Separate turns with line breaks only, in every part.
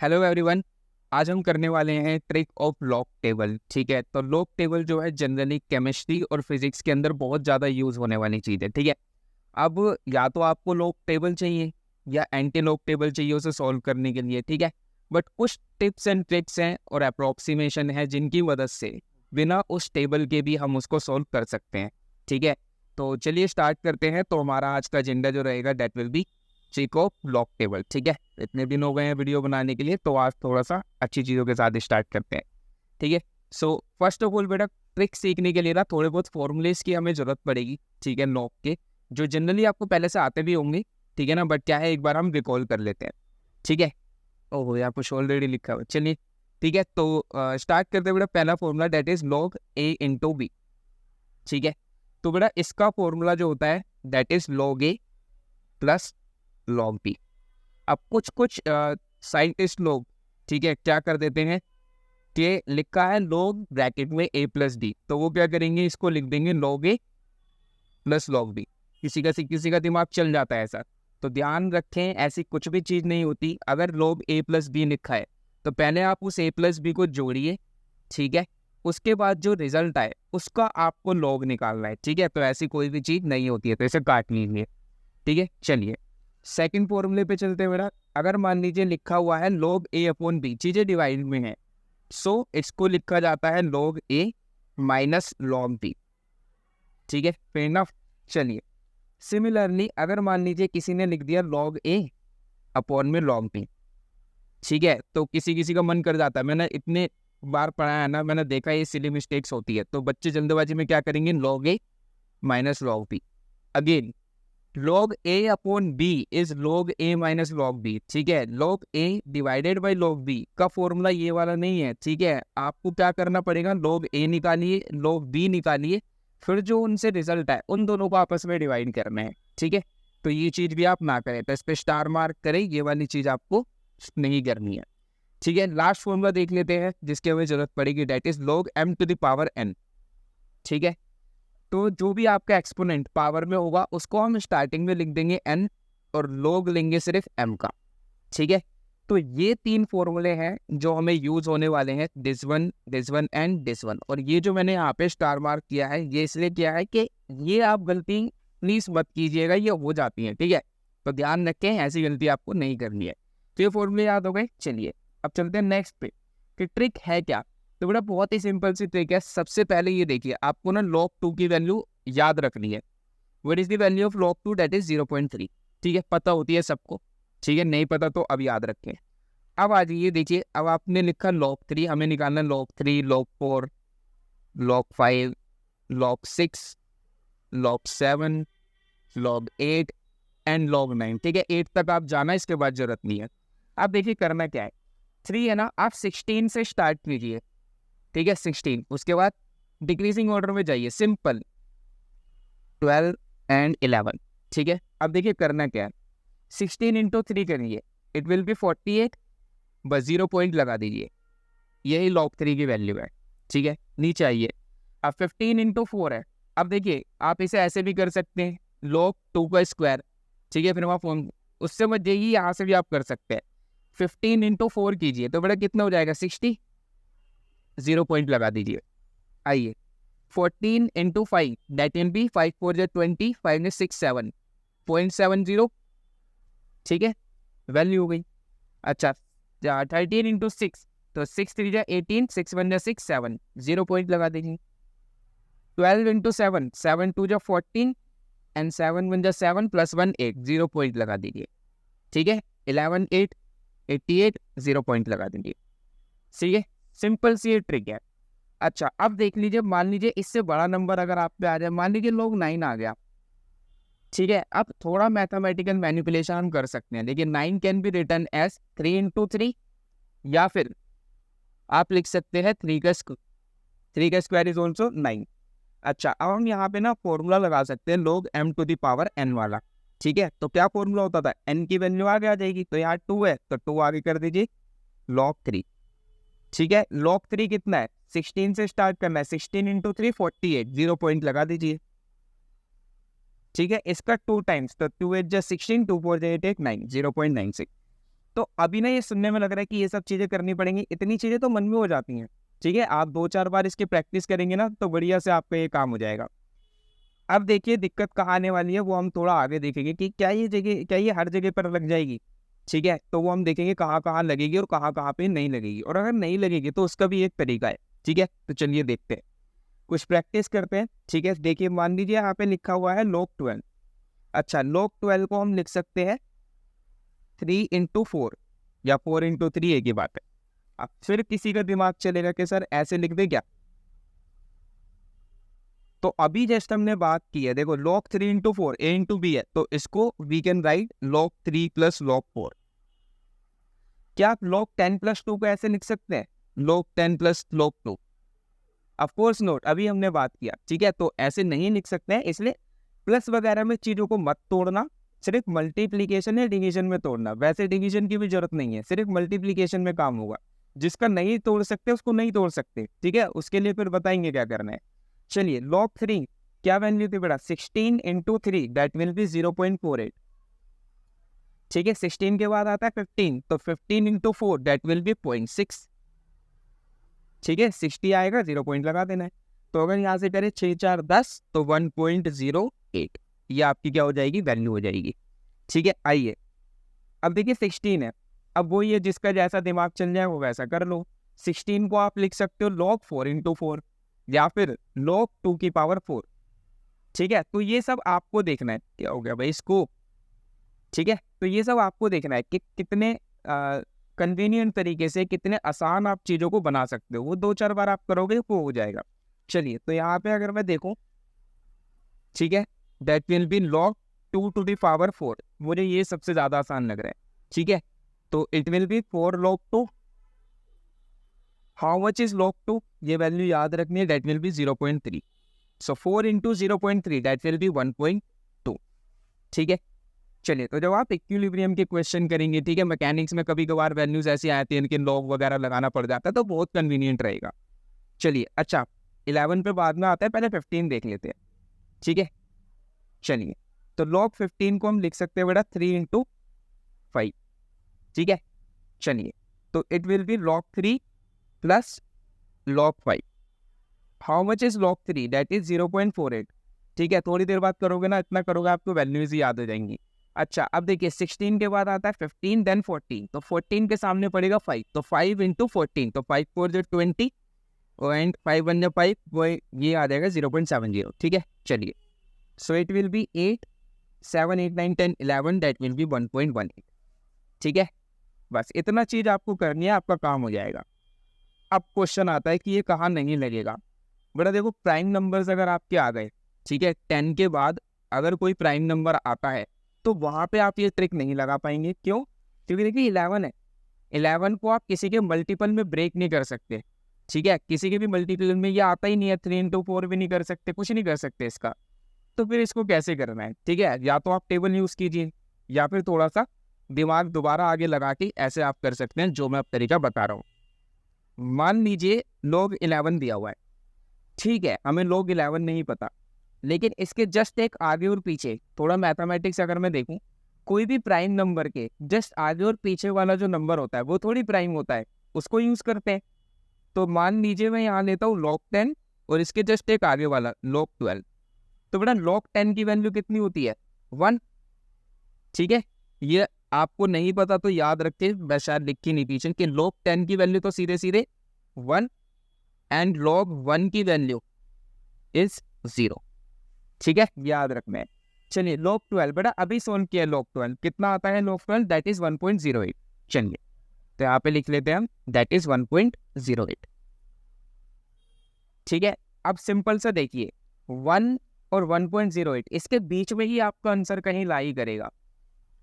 Hello everyone. आज हम करने वाले हैं ट्रिक ऑफ लॉग टेबल। ठीक है, तो लॉग टेबल जो है जनरली केमिस्ट्री और फिजिक्स के अंदर बहुत ज़्यादा यूज़ होने वाली चीज़ है। ठीक है, अब या तो आपको लॉग टेबल चाहिए या एंटी लॉग टेबल चाहिए उसे सॉल्व करने के लिए। ठीक है, बट कुछ टिप्स एंड ट्रिक्स हैं और अप्रोक्सीमेशन है जिनकी मदद से बिना उस टेबल के भी हम उसको सॉल्व कर सकते हैं। ठीक है, तो चलिए स्टार्ट करते हैं। तो हमारा आज का एजेंडा जो रहेगा that will be trick of log table. ठीक है, इतने दिन हो गए हैं वीडियो बनाने के लिए, तो आज थोड़ा सा अच्छी चीज़ों के साथ स्टार्ट करते हैं। ठीक है, सो फर्स्ट ऑफ ऑल बेटा, ट्रिक सीखने के लिए ना थोड़े बहुत फॉर्मूलेस की हमें ज़रूरत पड़ेगी। ठीक है, लॉग के जो जनरली आपको पहले से आते भी होंगे। ठीक है ना, बट क्या है, एक बार हम रिकॉल कर लेते हैं। ठीक है, ओह यहाँ कुछ ऑलरेडी लिखा हुआ, चलिए ठीक है। तो स्टार्ट करते हैं बेटा। पहला formula that is log a into b. ठीक है, तो बेटा इसका फॉर्मूला जो होता है that is log a plus log b. अब कुछ कुछ साइंटिस्ट लोग, ठीक है, क्या कर देते हैं कि लिखा है लॉग ब्रैकेट में ए प्लस डी, तो वो क्या करेंगे, इसको लिख देंगे log a plus log B. किसी का दिमाग चल जाता है ऐसा, तो ध्यान रखें ऐसी कुछ भी चीज़ नहीं होती। अगर लॉग ए प्लस बी लिखा है तो पहले आप उस ए प्लस बी को जोड़िए। ठीक है, उसके बाद जो रिजल्ट आए उसका आपको लॉग निकालना है। ठीक है, तो ऐसी कोई भी चीज़ नहीं होती है, तो इसे काट लीजिए। ठीक है, चलिए सेकंड फॉर्मूले पे चलते हैं बेटा। अगर मान लीजिए लिखा हुआ है लॉग ए अपॉन बी, चीज़ें डिवाइड में है, सो इसको लिखा जाता है log a minus log B. ठीक है, फेयर इनफ। चलिए सिमिलरली अगर मान लीजिए किसी ने लिख दिया लॉग ए अपॉन में लॉग बी। ठीक है, तो किसी किसी का मन कर जाता है, मैंने इतने बार पढ़ा है ना, मैंने देखा ये सिली मिस्टेक्स होती है, तो बच्चे जल्दबाजी में क्या करेंगे, log a minus log b. Again log a upon b is log a minus log b। ठीक है, log a divided by log b का फॉर्मूला ये वाला नहीं है। ठीक है, आपको क्या करना पड़ेगा, log a निकालिए, log b निकालिए, फिर जो उनसे रिजल्ट है उन दोनों को आपस में डिवाइड करना है। ठीक है, तो ये चीज़ भी आप ना करें, तो इस पर स्टार मार्क करें, ये वाली चीज़ आपको नहीं करनी है। ठीक है, लास्ट फॉर्मूला देख लेते हैं जिसकी हमें जरूरत पड़ेगी, that is log m to the power n। ठीक है, तो जो भी आपका एक्सपोनेंट पावर में होगा उसको हम स्टार्टिंग में लिख देंगे n और लोग लेंगे सिर्फ m का। ठीक है, तो ये तीन फॉर्मूले हैं जो हमें यूज होने वाले हैं, this one and this one. और ये जो मैंने यहाँ पे स्टार मार्क किया है ये इसलिए किया है कि ये आप गलती प्लीज मत कीजिएगा, ये हो जाती है। ठीक है, तो ध्यान रखें ऐसी गलती आपको नहीं करनी है। तो ये फॉर्मूले याद हो गए। चलिए अब चलते हैं नेक्स्ट पे कि ट्रिक है क्या। तो बेटा बहुत ही सिंपल सी ट्रिक है। सबसे पहले ये देखिए, आपको ना log 2 की वैल्यू याद रखनी है। What is the value of log 2, that is 0.3। ठीक है, पता होती है सबको। ठीक है, नहीं पता तो अब याद रखें। अब आ जाइए, देखिए अब आपने लिखा log 3, हमें निकालना log 3, log 4, log 5, log 6, log 7, log 8 and log 9। ठीक है, 8 तक आप जाना, इसके बाद जरूरत नहीं है। अब देखिए करना क्या है, 3 है ना, आप 16 से स्टार्ट कीजिए। ठीक है, 16, उसके बाद डिक्रीजिंग ऑर्डर में जाइए, सिंपल 12 एंड 11। ठीक है, अब देखिए करना क्या है, 16 इंटू 3 करिए, इट विल बी 48, बस 0 पॉइंट लगा दीजिए, यही log 3 की वैल्यू है। ठीक है, नीचे आइए, अब 15 इंटू 4 है। अब देखिए आप इसे ऐसे भी कर सकते हैं, log 2 का स्क्वायर। ठीक है, फिर वहाँ फॉर्म उससे मत जाइए, यहाँ से भी आप कर सकते हैं। 15 इंटू 4 कीजिए तो बड़ा कितना हो जाएगा, 60, 0 पॉइंट लगा दीजिए। आइए 14 इंटू 5, दैट विल बी 5 4 जा 20, 5 ने 6 7, 0.70। ठीक है, वैल्यू हो गई। अच्छा 13 इंटू 6, तो 6 3 जा 18, 6 1 जा 6 7, 0 पॉइंट लगा दीजिए। 12 इंटू 7, 7 2 जा 14 एंड 7 1 जा 7 प्लस 1 8, 0 पॉइंट लगा दीजिए। ठीक है, 11 8 88, 0 पॉइंट लगा दीजिए। ठीक है, सिंपल सी ये ट्रिक है। अच्छा अब देख लीजिए, मान लीजिए इससे बड़ा नंबर अगर आप पे आ जाए, मान लीजिए log 9 आ गया। ठीक है, अब थोड़ा मैथमेटिकल मैनिपुलेशन हम कर सकते हैं, लेकिन 9 can be written as 3 into 3, या फिर आप लिख सकते हैं 3 का स्क्वायर इज ऑल्सो 9। अच्छा अब हम यहाँ पे ना फॉर्मूला लगा सकते हैं log m to the power n वाला। ठीक है, तो क्या फॉर्मूला होता था, n की वैल्यू आगे आ जाएगी, तो यहाँ 2 है तो 2 आगे कर दीजिए, log 3। ठीक है, log 3 कितना है, 16 से स्टार्ट करना है, 16 इंटू 3 48, 0 पॉइंट लगा दीजिए। ठीक है, इसका 2 टाइम्स, तो 2 8 जा 16, 2 4 जा 8 8 9, 0.96। तो अभी ना ये सुनने में लग रहा है कि ये सब चीज़ें करनी पड़ेंगी, इतनी चीज़ें तो मन में हो जाती हैं। ठीक है, आप 2-4 बार इसकी प्रैक्टिस करेंगे ना तो बढ़िया से आपका ये काम हो जाएगा। अब देखिए दिक्कत कहाँ आने वाली है वो हम थोड़ा आगे देखेंगे कि क्या ये हर जगह पर लग जाएगी। ठीक है, तो वो हम देखेंगे कहाँ कहाँ लगेगी और कहाँ कहाँ पे नहीं लगेगी, और अगर नहीं लगेगी तो उसका भी एक तरीका है। ठीक है, तो चलिए देखते हैं, कुछ प्रैक्टिस करते हैं। ठीक है, देखिए मान लीजिए यहाँ पे लिखा हुआ है log 12। अच्छा, log 12 को हम लिख सकते हैं 3 into 4 या 4 into 3, एक ही बात है। अब फिर किसी का दिमाग चलेगा कि सर ऐसे लिख दे क्या? तो अभी जस्ट हमने बात की है, देखो log 3 into 4 a into b है, तो इसको we can write log 3 + log 4। क्या आप log 10 + 2 को ऐसे लिख सकते हैं, log 10 + log 2? Of course note, अभी हमने बात किया। ठीक है, तो ऐसे नहीं लिख सकते हैं, इसलिए प्लस वगैरह में चीज़ों को मत तोड़ना, सिर्फ मल्टीप्लीकेशन या डिवीजन में तोड़ना। वैसे डिवीजन की भी जरूरत नहीं है, सिर्फ मल्टीप्लीकेशन में काम होगा। जिसका नहीं तोड़ सकते उसको नहीं तोड़ सकते। ठीक है, उसके लिए फिर बताएंगे क्या करना है। चलिए log 3 क्या वैल्यू थी बेटा, 16 into 3 दैट विल बी 0.48। ठीक है, 16 के बाद आता है 15, तो 15 into 4 दैट विल बी 0.6। ठीक है, 60 आएगा, 0 पॉइंट लगा देना है। तो अगर यहाँ से करें 6 4 10 तो 1.08, ये आपकी क्या हो जाएगी, वैल्यू हो जाएगी। ठीक है, आइए अब देखिए 16 है, अब वो ये जिसका जैसा दिमाग चल जाए वो वैसा कर लो। 16 को आप लिख सकते हो log 4 into 4 या फिर log 2 की पावर 4। ठीक है, तो ये सब आपको देखना है, क्या हो गया भाई इसको। ठीक है, तो ये सब आपको देखना है कि कितने कन्वीनियंट तरीके से, कितने आसान आप चीज़ों को बना सकते हो। वो 2-4 बार आप करोगे वो हो जाएगा। चलिए, तो यहाँ पे अगर मैं देखूँ, ठीक है, that will be log 2 to the power 4। मुझे ये सबसे ज़्यादा आसान लग रहा है। ठीक है, तो it will be 4 log 2। How much is log 2, ये वैल्यू याद रखनी है, that will be 0.3। So 4 into 0.3 that will be 1.2। ठीक है, चलिए, तो जब आप इक्विलिब्रियम के क्वेश्चन करेंगे, ठीक है, मैकेनिक्स में कभी कभार वैल्यूज ऐसी आती हैं इनके लॉग वगैरह लगाना पड़ जाता है, तो बहुत कन्वीनियंट रहेगा। चलिए, अच्छा 11 पे बाद में आता है, पहले 15 देख लेते हैं। ठीक है, चलिए, तो log 15 को हम लिख सकते हैं बेटा 3 into 5। ठीक है, चलिए, तो it will be log 3 + log 5। How much is log 3, that is 0.48। ठीक है, थोड़ी देर बाद करोगे ना, इतना करोगे आपको वैल्यूज ही याद हो जाएंगी। अच्छा, अब देखिए 16 के बाद आता है 15 देन 14, तो 14 के सामने पड़ेगा 5, तो 5 into 14, तो 5 4 जो 20 एंड 5 1 जो 5, वो ये आ जाएगा 0.70। ठीक है, चलिए, so it will be 8 7 8 9 10 11 that will be 1.18। ठीक है, बस इतना चीज़ आपको करनी है, आपका काम हो जाएगा। अब क्वेश्चन आता है कि ये कहाँ नहीं लगेगा। बेटा देखो, प्राइम नंबर्स अगर आपके आ गए, ठीक है, 10 के बाद अगर कोई प्राइम नंबर आता है तो वहाँ पे आप ये ट्रिक नहीं लगा पाएंगे। क्यों? क्योंकि देखिए 11 है, 11 को आप किसी के मल्टीपल में ब्रेक नहीं कर सकते। ठीक है, किसी के भी मल्टीपल में ये आता ही नहीं है, 3 into 4 भी नहीं कर सकते, कुछ नहीं कर सकते इसका। तो फिर इसको कैसे करना है? ठीक है, या तो आप टेबल यूज़ कीजिए या फिर थोड़ा सा दिमाग दोबारा आगे लगा के ऐसे आप कर सकते हैं, जो मैं अब तरीका बता रहा हूँ। मान लीजिए log 11 दिया हुआ है, ठीक है, हमें log 11 नहीं पता, लेकिन इसके जस्ट एक आगे और पीछे थोड़ा मैथमेटिक्स अगर मैं देखूं, कोई भी प्राइम नंबर के जस्ट आगे और पीछे वाला जो नंबर होता है वो थोड़ी प्राइम होता है, उसको यूज करते हैं। तो मान लीजिए मैं यहाँ लेता हूँ log 10 और इसके जस्ट एक आगे वाला log 12। तो बेटा log 10 की वैल्यू कितनी होती है? 1। ठीक है, ये आपको नहीं पता तो याद रखिए, मैं शायद लिखी नहीं पीछे कि log 10 की वैल्यू तो सीधे सीधे 1 एंड log 1 की वैल्यू इज 0। ठीक है, याद रखना है। चलिए log 12, बेटा अभी सोल्व किया log 12, कितना आता है log 12, दैट इज 1.08। चलिए, तो यहाँ पे लिख लेते हैं हम, दैट इज 1.08। ठीक है, अब सिंपल सा देखिए, 1 और 1.08 इसके बीच में ही आपका आंसर कहीं ला ही करेगा।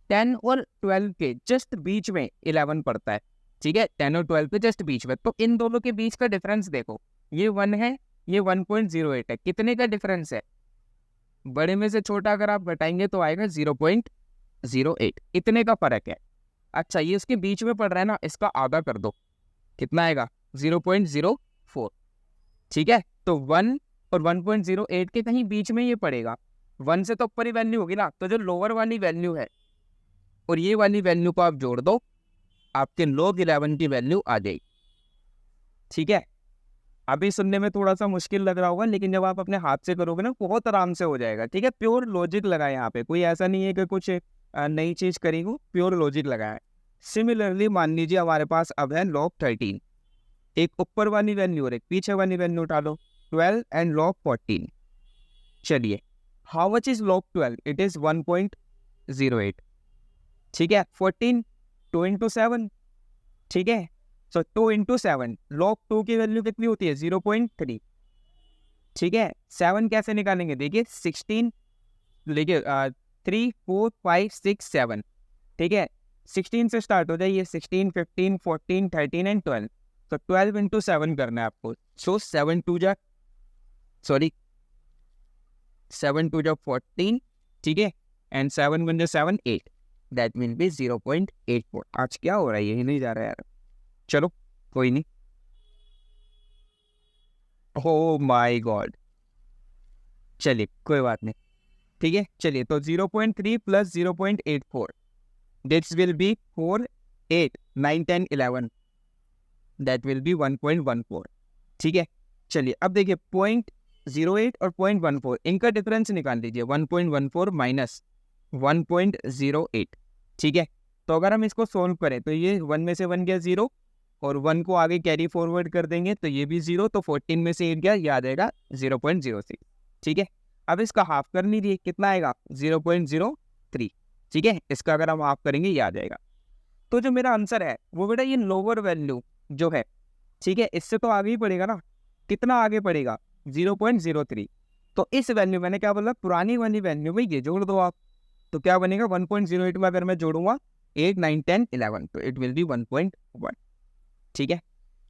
10 और 12 के जस्ट बीच में 11 पड़ता है। ठीक है, 10 और 12 के जस्ट बीच में, तो इन दोनों के बीच का डिफरेंस देखो, ये 1 है, ये 1.08 है, कितने का डिफरेंस है? बड़े में से छोटा अगर आप घटाएंगे तो आएगा 0.08, इतने का फर्क है। अच्छा, ये उसके बीच में पड़ रहा है ना, इसका आधा कर दो, कितना आएगा? 0.04। ठीक है, तो 1 और 1.08 के कहीं बीच में ये पड़ेगा। 1 से तो ऊपर ही वैल्यू होगी ना, तो जो लोअर वाली वैल्यू है और ये वाली वैल्यू को आप जोड़ दो, आपके log 11 की वैल्यू आ जाएगी। ठीक है, अभी सुनने में थोड़ा सा मुश्किल लग रहा होगा, लेकिन जब आप अपने हाथ से करोगे ना बहुत आराम से हो जाएगा। ठीक है, प्योर लॉजिक लगा है यहाँ पे, कोई ऐसा नहीं है कि कुछ नई चीज करी हो, प्योर लॉजिक लगा है। सिमिलरली मान लीजिए हमारे पास अब है log 13, एक ऊपर वाली वैल्यू और एक पीछे वाली वैल्यू उठा लो, 12 एंड log 14। चलिए, how much is log 12? It is 1.08। ठीक है, 14 2 into 7। ठीक है, सो 2 into 7, log 2 की वैल्यू कितनी होती है? 0.3। ठीक है, 7 कैसे निकालेंगे? देखिए 16, देखिए 3 4 5 6 7। ठीक है, 16 से स्टार्ट हो जाइए, 16 15 14 13 एंड 12। तो 12 into 7 करना है आपको। सो 7 2 जा 14। ठीक है, एंड 7 1 7 8, दैट विल बी 0.84। आज क्या हो रहा है, यही नहीं जा रहा है यार। चलो कोई नहीं। ओ माय गॉड, चलिए कोई बात नहीं। ठीक है, चलिए तो 0.3 plus 0.84, this will be 4 8 9 10 11, that will be 1.14। ठीक है, चलिए अब देखिए 0.08 और 0.14 इनका डिफरेंस निकाल लीजिए। 1.14 माइनस 1.08। ठीक है, तो अगर हम इसको सोल्व करें तो ये 1 में से 1 गया 0, और 1 को आगे कैरी फॉरवर्ड कर देंगे तो ये भी 0, तो 14 में से 8 गया, ये आ जाएगा 0.06। ठीक है, अब इसका हाफ कर लीजिए, कितना आएगा? 0.03। ठीक है, इसका अगर हम हाफ करेंगे ये आ जाएगा। तो जो मेरा आंसर है वो बेटा ये लोअर वैल्यू जो है, ठीक है, इससे तो आगे ही पड़ेगा ना। कितना आगे पड़ेगा? 0.03। तो इस वैल्यू, मैंने क्या बोला, पुरानी वाली वैल्यू में ये जोड़ दो आप, तो क्या बनेगा? 1.08 में अगर मैं जोड़ूंगा 8 9 10 11, तो इट विल बी 1.1। ठीक है,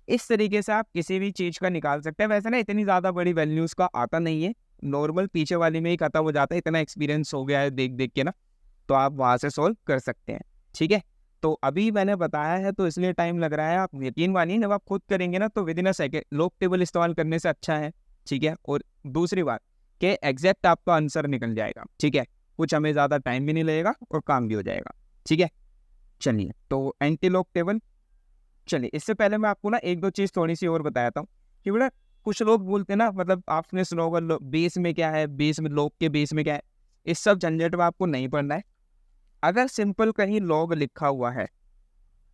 इस तरीके से आप किसी भी चीज का निकाल सकते हैं। वैसे ना इतनी ज्यादा बड़ी वैल्यूज का आता नहीं है, नॉर्मल पीछे वाली में ही खत्म हो जाता है। इतना एक्सपीरियंस हो गया है देख देख के ना, तो आप वहां से सोल्व कर सकते हैं। ठीक है, तो अभी मैंने बताया है तो इसलिए टाइम लग रहा है। आप यकीन मानिए जब आप खुद करेंगे ना तो with in a second log table इस्तेमाल करने से अच्छा है। ठीक है, और दूसरी बात कि एग्जैक्ट आपका आंसर निकल जाएगा। ठीक है, कुछ हमें ज़्यादा टाइम भी नहीं लगेगा और काम भी हो जाएगा। ठीक है, चलिए तो एंटी लॉग टेबल। चलिए, इससे पहले मैं आपको ना एक दो चीज़ थोड़ी सी और बताता हूँ कि बेटा कुछ लोग बोलते हैं ना, मतलब आपने सुना होगा बेस में क्या है, बेस में लॉग के बेस में क्या है। इस सब झंझट में आपको नहीं पढ़ना है। अगर सिंपल कहीं लॉग लिखा हुआ है,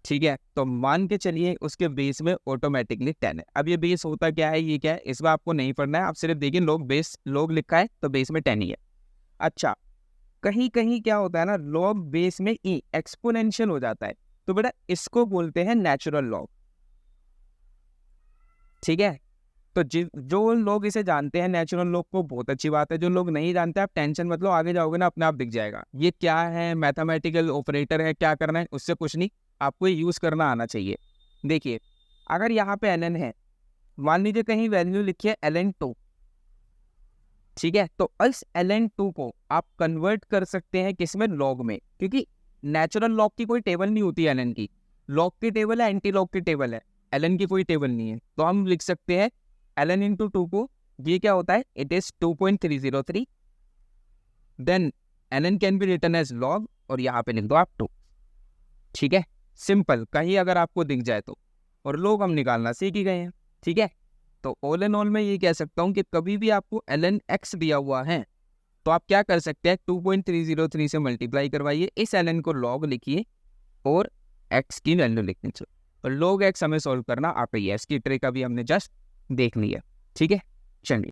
ठीक है, तो मान के चलिए उसके बेस में ऑटोमेटिकली 10 है। अब ये बेस होता क्या है, ये क्या है, इसमें आपको नहीं पढ़ना है। आप सिर्फ देखिए लॉग लिखा है तो बेस में 10 ही है। अच्छा, कहीं कहीं क्या होता है ना, लॉग बेस में ई एक्सपोनेंशियल हो जाता है, तो बेटा इसको बोलते हैं नेचुरल लॉग। ठीक है, तो जो लोग इसे जानते हैं नेचुरल लॉग को, बहुत अच्छी बात है। जो लोग नहीं जानते, आप टेंशन मत लो, आगे जाओगे ना अपने आप दिख जाएगा ये क्या है, मैथमेटिकल ऑपरेटर है, क्या करना है, उससे कुछ नहीं, आपको ये यूज करना आना चाहिए। देखिए, अगर यहाँ पे ln है, मान लीजिए कहीं वैल्यू लिखी है ln2, ठीक है, तो इस ln2 को आप कन्वर्ट कर सकते हैं किसमें? लॉग में, क्योंकि नेचुरल लॉग की कोई टेबल नहीं होती है ln की। लॉग की टेबल है, एंटी लॉग की टेबल है, ln की कोई टेबल नहीं है। तो हम लिख सकते हैं ln into 2 को, ये क्या होता है, it is 2.303। Then ln can be written as log, और यहाँ पे लिख दो आप 2। ठीक है, सिंपल, कहीं अगर आपको दिख जाए तो। और लोग हम निकालना सीख ही गए हैं। ठीक है, तो ऑल एंड ऑल मैं ये कह सकता हूँ कि कभी भी आपको ln x दिया हुआ है तो आप क्या कर सकते हैं, 2.303 से मल्टीप्लाई करवाइए, इस ln को लॉग लिखिए और x की वैल्यू लिखनी चाहिए। और log x हमें सॉल्व करना आता ही है, इसकी ट्रिक अभी हमने जस्ट देख लिया। ठीक है, चलिए।